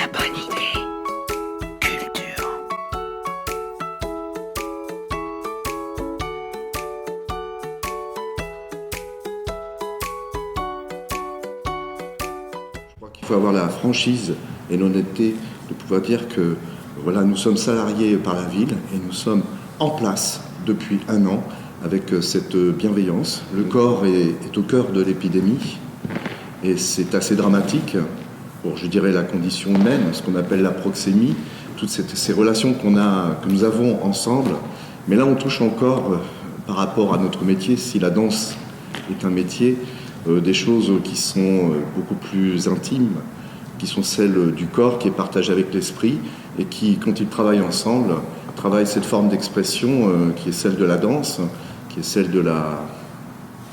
La bonne idée. Culture. Je crois qu'il faut avoir la franchise et l'honnêteté de pouvoir dire que voilà, nous sommes salariés par la ville et nous sommes en place depuis 1 an avec cette bienveillance. Le corps est au cœur de l'épidémie et c'est assez dramatique pour, je dirais, la condition humaine, ce qu'on appelle la proxémie, toutes ces relations que nous avons ensemble. Mais là, on touche encore, par rapport à notre métier, si la danse est un métier, des choses qui sont beaucoup plus intimes, qui sont celles du corps, qui est partagé avec l'esprit, et qui, quand ils travaillent ensemble, travaillent cette forme d'expression qui est celle de la danse, qui est celle de la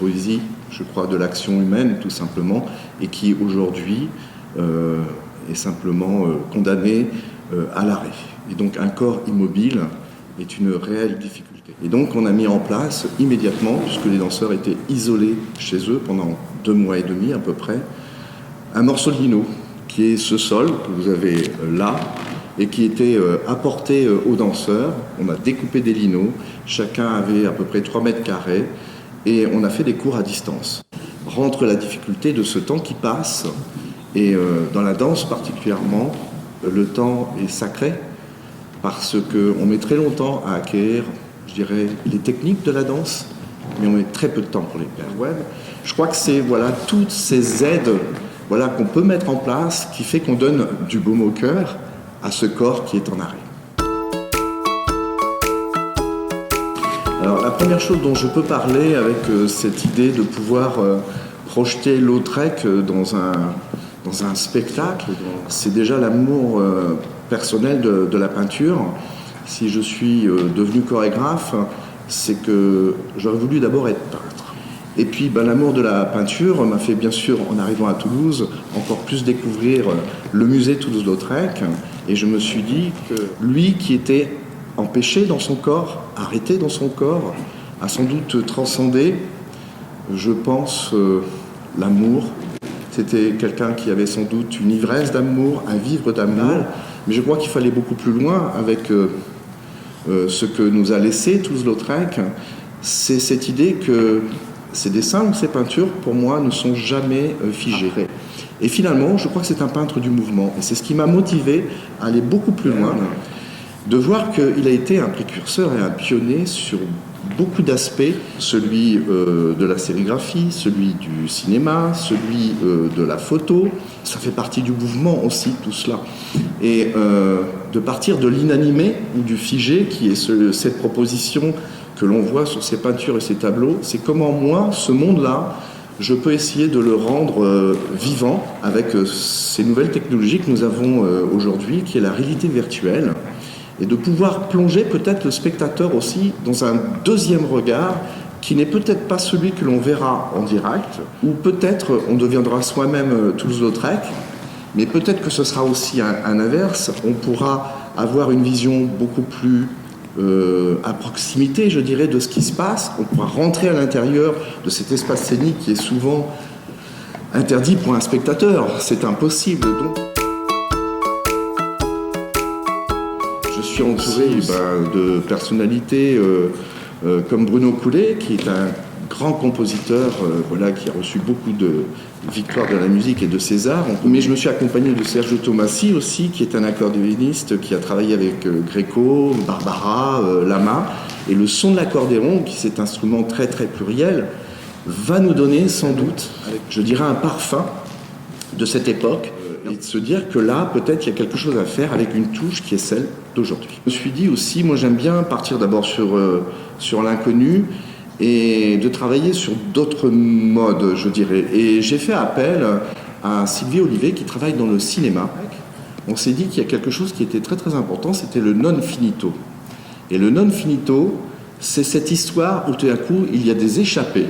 poésie, je crois, de l'action humaine, tout simplement, et qui, aujourd'hui, est simplement condamné à l'arrêt. Et donc, un corps immobile est une réelle difficulté. Et donc, on a mis en place immédiatement, puisque les danseurs étaient isolés chez eux pendant 2 mois et demi à peu près, un morceau de lino, qui est ce sol que vous avez là, et qui était apporté aux danseurs. On a découpé des linos, chacun avait à peu près 3 mètres carrés, et on a fait des cours à distance. Rentre la difficulté de ce temps qui passe, et dans la danse particulièrement, le temps est sacré, parce qu'on met très longtemps à acquérir, je dirais, les techniques de la danse, mais on met très peu de temps pour les faire. Ouais, je crois que c'est toutes ces aides qu'on peut mettre en place qui fait qu'on donne du baume au cœur à ce corps qui est en arrêt. Alors la première chose dont je peux parler avec cette idée de pouvoir projeter Lautrec dans un spectacle, c'est déjà l'amour personnel de la peinture. Si je suis devenu chorégraphe, c'est que j'aurais voulu d'abord être peintre. Et puis l'amour de la peinture m'a fait, bien sûr, en arrivant à Toulouse, encore plus découvrir le musée Toulouse-Lautrec. Et je me suis dit que lui qui était empêché dans son corps, arrêté dans son corps, a sans doute transcendé, je pense, l'amour. C'était quelqu'un qui avait sans doute une ivresse d'amour, un vivre d'amour. Mais je crois qu'il fallait beaucoup plus loin avec ce que nous a laissé Toulouse-Lautrec. C'est cette idée que ces dessins ou ces peintures, pour moi, ne sont jamais figés. Et finalement, je crois que c'est un peintre du mouvement. Et c'est ce qui m'a motivé à aller beaucoup plus loin, de voir qu'il a été un précurseur et un pionnier sur beaucoup d'aspects, celui de la sérigraphie, celui du cinéma, celui de la photo. Ça fait partie du mouvement aussi, tout cela. Et de partir de l'inanimé ou du figé, qui est cette proposition que l'on voit sur ces peintures et ces tableaux, c'est comment moi, ce monde-là, je peux essayer de le rendre vivant avec ces nouvelles technologies que nous avons aujourd'hui, qui est la réalité virtuelle, et de pouvoir plonger peut-être le spectateur aussi dans un deuxième regard qui n'est peut-être pas celui que l'on verra en direct, ou peut-être on deviendra soi-même Toulouse-Lautrec, mais peut-être que ce sera aussi un inverse, on pourra avoir une vision beaucoup plus à proximité, je dirais, de ce qui se passe. On pourra rentrer à l'intérieur de cet espace scénique qui est souvent interdit pour un spectateur. C'est impossible. Donc, je suis entouré de personnalités comme Bruno Coulet, qui est un grand compositeur qui a reçu beaucoup de victoires de la musique et de César. Mais je me suis accompagné de Sergio Tomassi aussi, qui est un accordéoniste qui a travaillé avec Gréco, Barbara, Lama. Et le son de l'accordéon, qui est cet instrument très très pluriel, va nous donner sans doute, je dirais, un parfum de cette époque. Et de se dire que là, peut-être, il y a quelque chose à faire avec une touche qui est celle d'aujourd'hui. Je me suis dit aussi, moi j'aime bien partir d'abord sur l'inconnu, et de travailler sur d'autres modes, je dirais. Et j'ai fait appel à Sylvie Olivet, qui travaille dans le cinéma. On s'est dit qu'il y a quelque chose qui était très très important, c'était le non finito. Et le non finito, c'est cette histoire où tout à coup, il y a des échappées.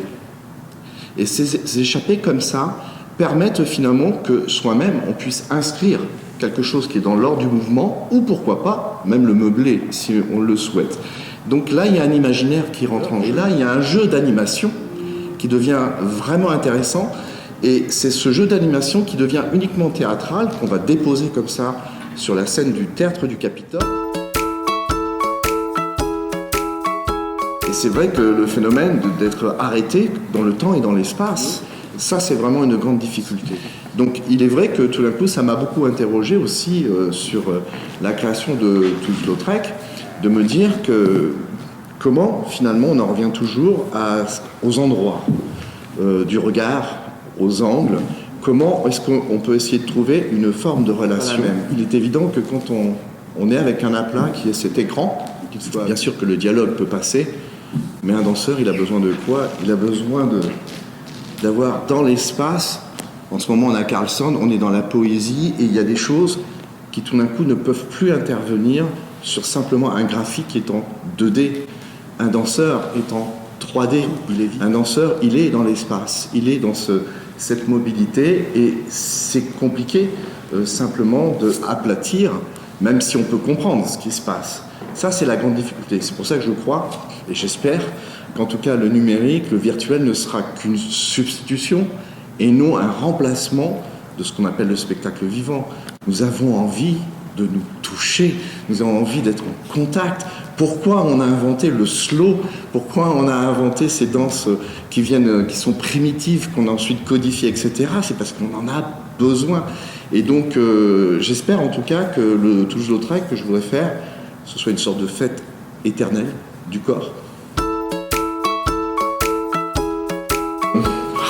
Et ces échappées comme ça permettent finalement que soi-même, on puisse inscrire quelque chose qui est dans l'ordre du mouvement, ou pourquoi pas, même le meubler, si on le souhaite. Donc là, il y a un imaginaire qui rentre en jeu. Et là, il y a un jeu d'animation qui devient vraiment intéressant Et c'est ce jeu d'animation qui devient uniquement théâtral, qu'on va déposer comme ça sur la scène du théâtre du Capitole. Et c'est vrai que le phénomène d'être arrêté dans le temps et dans l'espace, ça c'est vraiment une grande difficulté. Donc il est vrai que tout d'un coup ça m'a beaucoup interrogé aussi sur la création de Toulouse-Lautrec, de me dire que comment finalement on en revient toujours aux endroits du regard, aux angles, comment est-ce qu'on peut essayer de trouver une forme de relation. Il est évident que quand on est avec un aplat qui est cet écran, bien sûr que le dialogue peut passer, mais un danseur, il a besoin de quoi? Il a besoin d'avoir dans l'espace, en ce moment on a Carlson, on est dans la poésie, et il y a des choses qui tout d'un coup ne peuvent plus intervenir sur simplement un graphique qui est en 2D. Un danseur est en 3D. Un danseur, il est dans l'espace, il est dans cette mobilité, et c'est compliqué simplement d'aplatir, même si on peut comprendre ce qui se passe. Ça, c'est la grande difficulté. C'est pour ça que je crois, et j'espère, qu'en tout cas le numérique, le virtuel ne sera qu'une substitution et non un remplacement de ce qu'on appelle le spectacle vivant. Nous avons envie de nous toucher, nous avons envie d'être en contact. Pourquoi on a inventé le slow? Pourquoi on a inventé ces danses qui sont primitives, qu'on a ensuite codifiées, etc. C'est parce qu'on en a besoin. Et donc, j'espère en tout cas que le Toulouse-Lautrec que je voudrais faire, ce soit une sorte de fête éternelle du corps.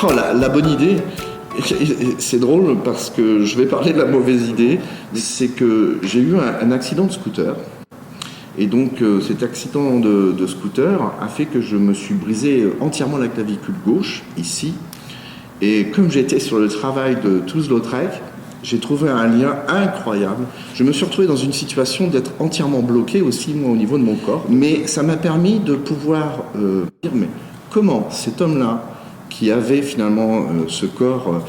Oh, la bonne idée, c'est drôle parce que je vais parler de la mauvaise idée, c'est que j'ai eu un accident de scooter. Et donc cet accident de scooter a fait que je me suis brisé entièrement la clavicule gauche, ici. Et comme j'étais sur le travail de Toulouse-Lautrec, j'ai trouvé un lien incroyable. Je me suis retrouvé dans une situation d'être entièrement bloqué aussi, moi, au niveau de mon corps. Mais ça m'a permis de pouvoir dire, mais comment cet homme-là, qui avait finalement ce corps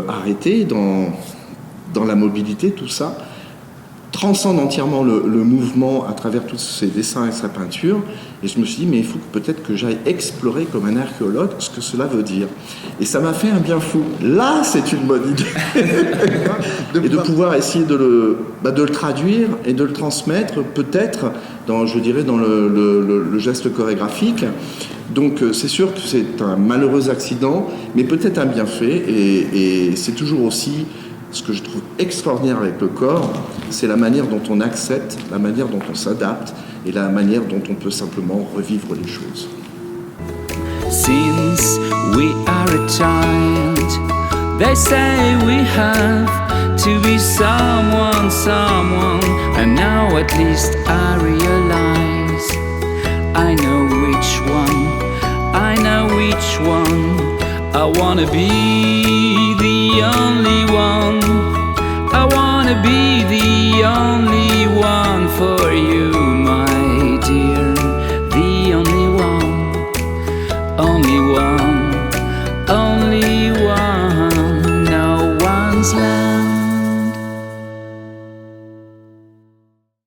arrêté dans la mobilité, tout ça, transcende entièrement le mouvement à travers tous ses dessins et sa peinture. Et je me suis dit, mais il faut peut-être que j'aille explorer comme un archéologue ce que cela veut dire. Et ça m'a fait un bien fou. Là, c'est une bonne idée. Et de pouvoir essayer de le traduire et de le transmettre, peut-être, dans le geste chorégraphique. Donc c'est sûr que c'est un malheureux accident, mais peut-être un bienfait. Et c'est toujours aussi ce que je trouve extraordinaire avec le corps, c'est la manière dont on accepte, la manière dont on s'adapte et la manière dont on peut simplement revivre les choses. Since we are a child, they say we have to be someone, and now at least I realize I know which one I wanna be the only one. I wanna be the only one for you, my dear. The only one, only one, only one. No one's left.